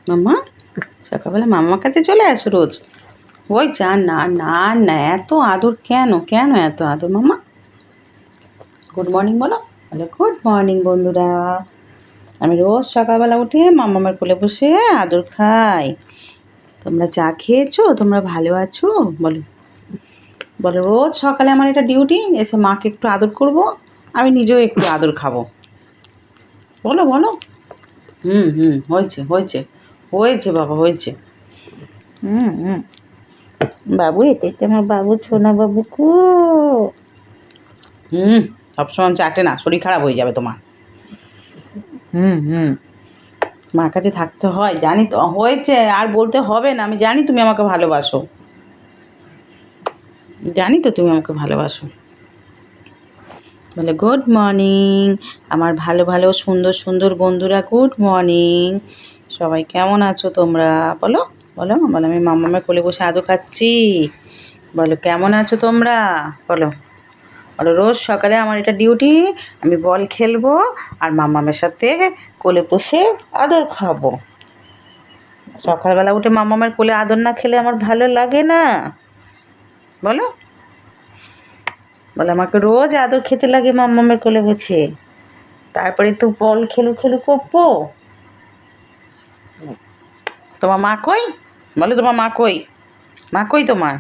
মাম্মা সকালবেলা মাম্মার কাছে চলে আসো রোজ। ওই যা, না না না, এত আদর কেন, কেন এত আদর মাম্মা? গুড মর্নিং বলো, বলো গুড মর্নিং বন্ধুরা। আমি রোজ সকালবেলা উঠে মাম্মামের কোলে বসে আদর খাই। তোমরা চা খেয়েছো? তোমরা ভালো আছো? বলো, বলো রোজ সকালে আমার এটা ডিউটি, এসে মাকে একটু আদর করব, আমি নিজেও একটু আদর খাবো। বলো বলো। হয়েছে হয়েছে হয়েছে বাবা, হয়েছে। বাবু, এটা আমার বাবু, সোনা বাবু কো। সবসময় চাটে না, শরীর খারাপ হয়ে যাবে তোমার। মার কাছে থাকতে হয়, জানি তো। হয়েছে, আর বলতে হবে না, আমি জানি তুমি আমাকে ভালোবাসো, জানি তো তুমি আমাকে ভালোবাসো। বলে গুড মর্নিং আমার ভালো ভালো সুন্দর সুন্দর বন্ধুরা, গুড মর্নিং। সবাই কেমন আছো তোমরা? বলো বলো বলো। আমি মাম্মামের কোলে বসে আদর খাচ্ছি। বলো কেমন আছো তোমরা? বলো বলো। রোজ সকালে আমার এটা ডিউটি, আমি বল খেলবো আর মাম্মামের সাথে কোলে বসে আদর খাবো। সকালবেলা উঠে মাম্মামের কোলে আদর না খেলে আমার ভালো লাগে না। বলো বলো। আমাকে রোজ আদর খেতে লাগে মাম্মামের কোলে বসে, তারপরে তো বল খেলু খেলু করবো। তোমার মা কই? বলো তোমার মা কই? মা কই তোমার?